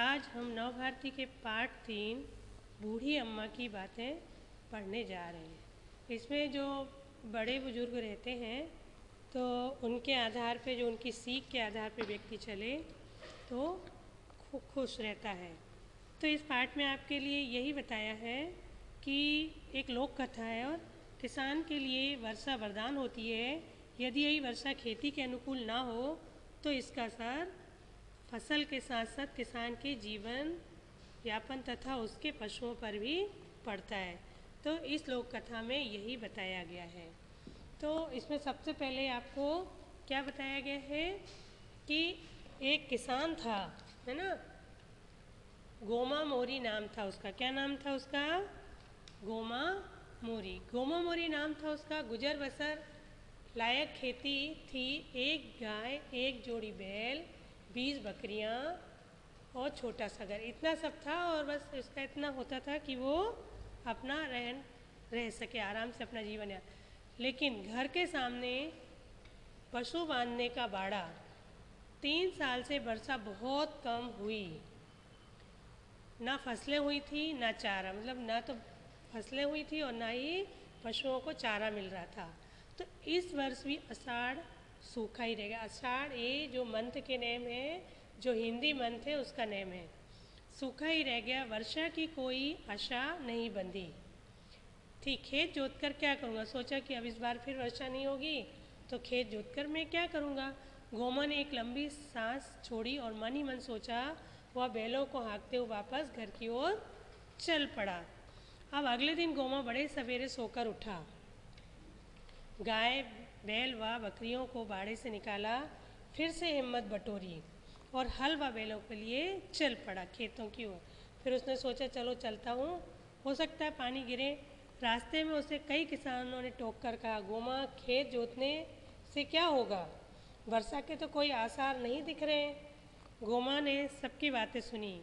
आज हम नवभारती के पाठ 3 बूढ़ी अम्मा की बातें पढ़ने जा रहे हैं। इसमें जो बड़े बुजुर्ग रहते हैं तो उनके आधार पे, जो उनकी सीख के आधार पे व्यक्ति चले तो खुश रहता है। तो इस पाठ में आपके लिए यही बताया है कि एक लोक कथा है और किसान के लिए वर्षा वरदान होती है। यदि यही वर्षा खेती के अनुकूल ना हो तो इसका असर फसल के साथ साथ किसान के जीवन यापन तथा उसके पशुओं पर भी पड़ता है। तो इस लोक कथा में यही बताया गया है। तो इसमें सबसे पहले आपको क्या बताया गया है कि एक किसान था, है ना, गोमा मोरी नाम था उसका। क्या नाम था उसका? गोमा मोरी। गोमा मोरी नाम था उसका। गुजर बसर लायक खेती थी। एक गाय, एक जोड़ी बैल, 20 बकरियां और छोटा सा घर, इतना सब था। और बस इसका इतना होता था कि वो अपना रह सके, आराम से अपना जीवन यापन। लेकिन घर के सामने पशु बांधने का बाड़ा, 3 साल से वर्षा बहुत कम हुई। ना फसलें हुई थी ना चारा, मतलब ना तो फसलें हुई थी और ना ही पशुओं को चारा मिल रहा था। तो इस वर्ष भी आषाढ़ सूखा ही रहेगा। आषाढ़ ये जो मंथ के नेम है, जो हिंदी मंथ है उसका नेम है, सूखा ही रह गया। वर्षा की कोई आशा नहीं बंधी थी। खेत जोतकर क्या करूँगा, सोचा कि अब इस बार फिर वर्षा नहीं होगी तो खेत जोतकर मैं क्या करूँगा। गोमा ने एक लंबी सांस छोड़ी और मन ही मन सोचा। वह बैलों को हाँकते हुए वापस घर की ओर चल पड़ा। अब अगले दिन गोमा बड़े सवेरे सोकर उठा। गाय, बैल व बकरियों को बाड़े से निकाला, फिर से हिम्मत बटोरी और हल व बैलों के लिए चल पड़ा खेतों की ओर। फिर उसने सोचा चलो चलता हूँ, हो सकता है पानी गिरे। रास्ते में उसे कई किसानों ने टोक कर कहा, गोमा खेत जोतने से क्या होगा, वर्षा के तो कोई आसार नहीं दिख रहे। गोमा ने सबकी बातें सुनी।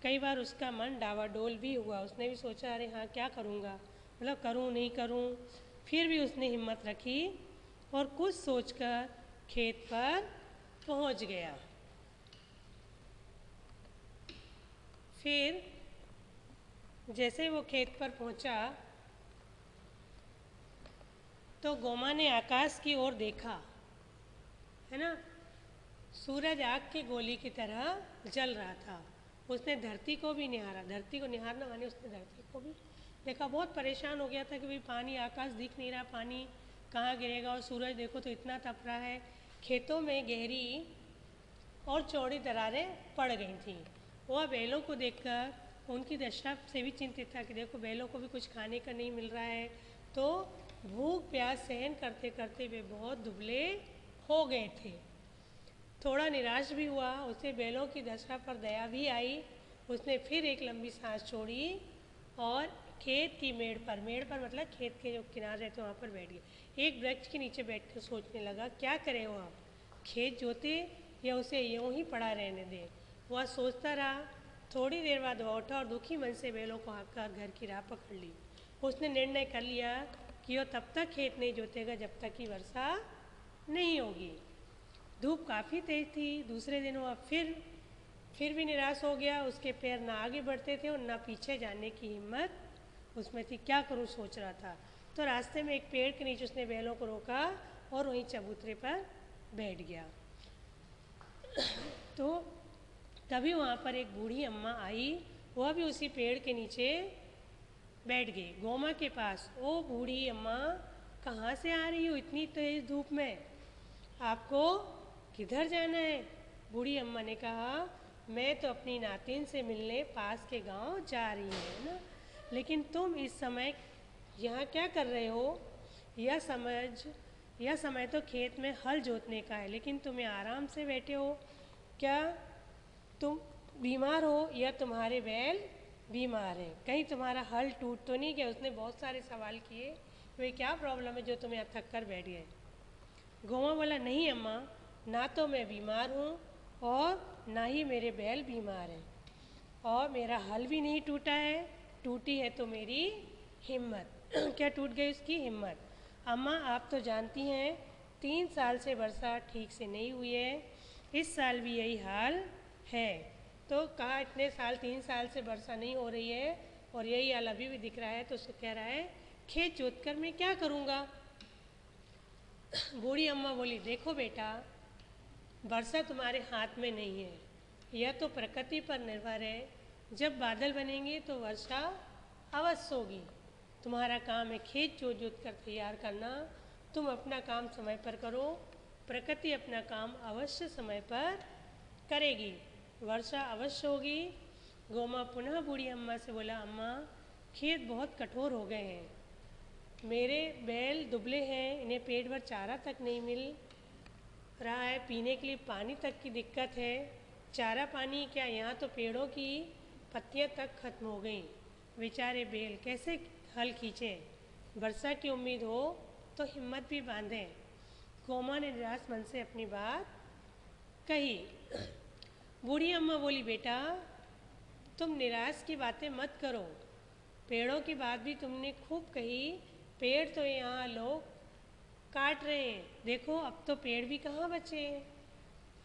कई बार उसका मन डावाडोल भी हुआ। उसने भी सोचा अरे हाँ क्या करूँगा, मतलब करूँ नहीं करूँ। फिर भी उसने हिम्मत रखी और कुछ सोचकर खेत पर पहुँच गया। फिर जैसे वो खेत पर पहुँचा तो गोमा ने आकाश की ओर देखा, है ना, सूरज आग की गोली की तरह जल रहा था। उसने धरती को भी निहारा। धरती को निहारना माने उसने धरती को भी देखा। बहुत परेशान हो गया था कि भाई पानी, आकाश दिख नहीं रहा, पानी कहाँ गिरेगा, और सूरज देखो तो इतना तप रहा है। खेतों में गहरी और चौड़ी दरारें पड़ गई थीं। वह बैलों को देखकर उनकी दशा से भी चिंतित था कि देखो बैलों को भी कुछ खाने का नहीं मिल रहा है। तो भूख प्यास सहन करते करते वे बहुत दुबले हो गए थे। थोड़ा निराश भी हुआ। उसे बैलों की दशा पर दया भी आई। उसने फिर एक लंबी सांस छोड़ी और खेत की मेड़ पर मतलब खेत के जो किनारे रहते वहाँ पर बैठ गया। एक वृक्ष के नीचे बैठकर सोचने लगा, क्या करे हो आप, खेत जोते या उसे यूँ ही पड़ा रहने दे। वह सोचता रहा। थोड़ी देर बाद वह उठा और दुखी मन से बैलों को हाँककर घर की राह पकड़ ली। उसने निर्णय कर लिया कि वह तब तक खेत नहीं जोतेगा जब तक कि वर्षा नहीं होगी। धूप काफ़ी तेज थी। दूसरे दिन वह फिर भी निराश हो गया। उसके पैर ना आगे बढ़ते थे और ना पीछे जाने की हिम्मत उसमें थी। क्या करूं सोच रहा था। तो रास्ते में एक पेड़ के नीचे उसने बैलों को रोका और वहीं चबूतरे पर बैठ गया। तो तभी वहाँ पर एक बूढ़ी अम्मा आई। वह भी उसी पेड़ के नीचे बैठ गई गोमा के पास। ओ बूढ़ी अम्मा, कहाँ से आ रही हो इतनी तेज धूप में, आपको किधर जाना है? बूढ़ी अम्मा ने कहा, मैं तो अपनी नातिन से मिलने पास के गांव जा रही हूँ ना, लेकिन तुम इस समय यहाँ क्या कर रहे हो? यह समय तो खेत में हल जोतने का है, लेकिन तुम्हें आराम से बैठे हो। क्या तुम बीमार हो या तुम्हारे बैल बीमार हैं? कहीं तुम्हारा हल टूट तो नहीं गया? उसने बहुत सारे सवाल किए, वे क्या प्रॉब्लम है जो तुम्हें थक कर बैठ गए? गोमा बोला, नहीं अम्मा, ना तो मैं बीमार हूँ और ना ही मेरे बैल बीमार हैं, और मेरा हल भी नहीं टूटा है। टूटी है तो मेरी हिम्मत। क्या टूट गई? उसकी हिम्मत। अम्मा आप तो जानती हैं 3 साल से वर्षा ठीक से नहीं हुई है। इस साल भी यही हाल है। तो कहा इतने साल 3 साल से वर्षा नहीं हो रही है और यही हाल अभी भी दिख रहा है, तो उसको कह रहा है खेत जोत कर मैं क्या करूँगा। बूढ़ी अम्मा बोली देखो बेटा, वर्षा तुम्हारे हाथ में नहीं है, यह तो प्रकृति पर निर्भर है। जब बादल बनेंगे तो वर्षा अवश्य होगी। तुम्हारा काम है खेत जोत जोत कर तैयार करना। तुम अपना काम समय पर करो, प्रकृति अपना काम अवश्य समय पर करेगी, वर्षा अवश्य होगी। गोमा पुनः बूढ़ी अम्मा से बोला अम्मा, खेत बहुत कठोर हो गए हैं, मेरे बैल दुबले हैं, इन्हें पेट भर चारा तक नहीं मिल रहा है, पीने के लिए पानी तक की दिक्कत है। चारा पानी क्या, यहाँ तो पेड़ों की पत्तियाँ तक खत्म हो गई, बेचारे बैल कैसे हल खींचें। वर्षा की उम्मीद हो तो हिम्मत भी बांधें। गोमा ने निराश मन से अपनी बात कही। बूढ़ी अम्मा बोली बेटा, तुम निराश की बातें मत करो, पेड़ों की बात भी तुमने खूब कही, पेड़ तो यहाँ लोग काट रहे हैं, देखो अब तो पेड़ भी कहाँ बचे हैं।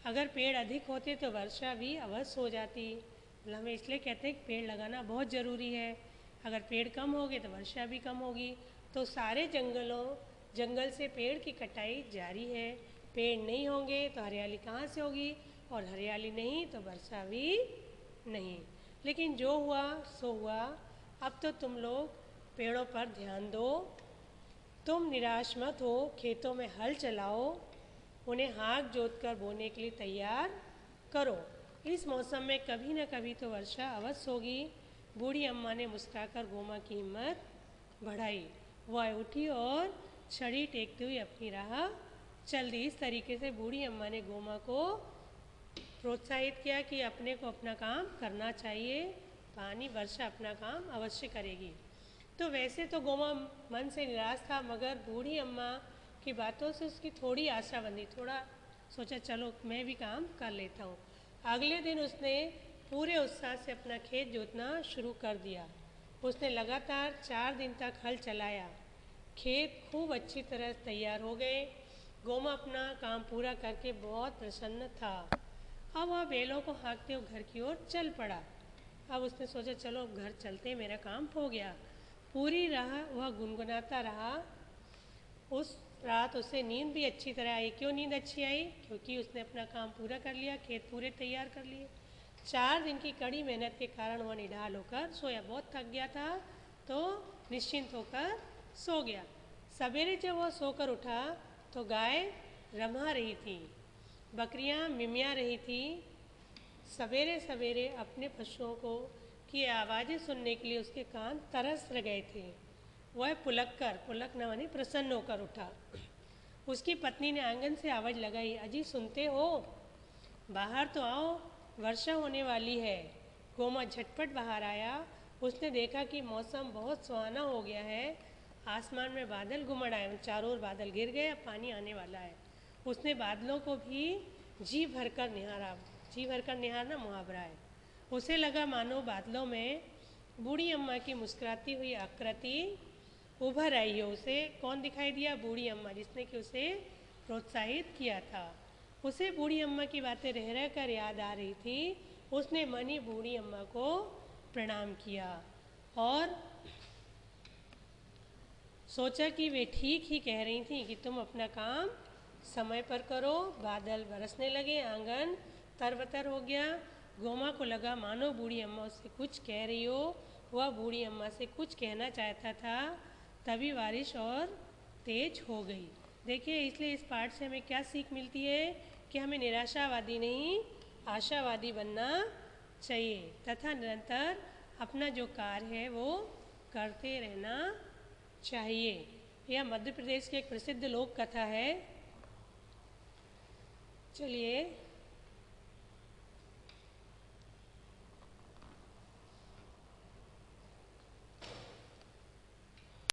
अगर पेड़ अधिक होते तो वर्षा भी अवश्य हो जाती। मतलब हमें इसलिए कहते हैं कि पेड़ लगाना बहुत ज़रूरी है। अगर पेड़ कम होंगे तो वर्षा भी कम होगी। तो सारे जंगल से पेड़ की कटाई जारी है। पेड़ नहीं होंगे तो हरियाली कहाँ से होगी, और हरियाली नहीं तो वर्षा भी नहीं। लेकिन जो हुआ सो हुआ, अब तो तुम लोग पेड़ों पर ध्यान दो, तुम निराश मत हो, खेतों में हल चलाओ, उन्हें हाँक जोत कर बोने के लिए तैयार करो। इस मौसम में कभी न कभी तो वर्षा अवश्य होगी। बूढ़ी अम्मा ने मुस्कुराकर गोमा की हिम्मत बढ़ाई। वह उठी और छड़ी टेकते हुए अपनी राह चल दी। इस तरीके से बूढ़ी अम्मा ने गोमा को प्रोत्साहित किया कि अपने को अपना काम करना चाहिए, पानी वर्षा अपना काम अवश्य करेगी। तो वैसे तो गोमा मन से निराश था, मगर बूढ़ी अम्मा की बातों से उसकी थोड़ी आशा बंधी, थोड़ा सोचा चलो मैं भी काम कर लेता हूँ। अगले दिन उसने पूरे उत्साह से अपना खेत जोतना शुरू कर दिया। उसने लगातार 4 दिन तक हल चलाया। खेत खूब अच्छी तरह तैयार हो गए। गोमा अपना काम पूरा करके बहुत प्रसन्न था। अब वह बैलों को हाँकते हुए घर की ओर चल पड़ा। अब उसने सोचा चलो घर चलते, मेरा काम हो गया। पूरी राह वह गुनगुनाता रहा। उस रात उसे नींद भी अच्छी तरह आई। क्यों नींद अच्छी आई? क्योंकि उसने अपना काम पूरा कर लिया, खेत पूरे तैयार कर लिए। 4 दिन की कड़ी मेहनत के कारण वह निढाल होकर सोया। बहुत थक गया था तो निश्चिंत होकर सो गया। सवेरे जब वह सोकर उठा तो गाय रमा रही थी, बकरियां मिमिया रही थी। सवेरे सवेरे अपने पशुओं को की आवाज़ें सुनने के लिए उसके कान तरस गए थे। वह पुलक न माने प्रसन्न होकर उठा। उसकी पत्नी ने आंगन से आवाज़ लगाई, अजी सुनते हो, बाहर तो आओ, वर्षा होने वाली है। गोमा झटपट बाहर आया। उसने देखा कि मौसम बहुत सुहाना हो गया है। आसमान में बादल घुमड़ आए, चारों ओर बादल गिर गए, अब पानी आने वाला है। उसने बादलों को भी जी भरकर निहारा। जी भरकर निहारना मुहावरा है। उसे लगा मानो बादलों में बूढ़ी अम्मा की मुस्कुराती हुई आकृति उभर आई हो। उसे कौन दिखाई दिया? बूढ़ी अम्मा, जिसने कि उसे प्रोत्साहित किया था। उसे बूढ़ी अम्मा की बातें रह रह कर याद आ रही थी। उसने मन ही बूढ़ी अम्मा को प्रणाम किया और सोचा कि वे ठीक ही कह रही थी कि तुम अपना काम समय पर करो। बादल बरसने लगे, आंगन तरबतर हो गया। गोमा को लगा मानो बूढ़ी अम्मा उससे कुछ कह रही हो। वह बूढ़ी अम्मा से कुछ कहना चाहता था, तभी बारिश और तेज हो गई। देखिए, इसलिए इस पाठ से हमें क्या सीख मिलती है कि हमें निराशावादी नहीं, आशावादी बनना चाहिए तथा निरंतर अपना जो कार्य है वो करते रहना चाहिए। यह मध्य प्रदेश की एक प्रसिद्ध लोक कथा है। चलिए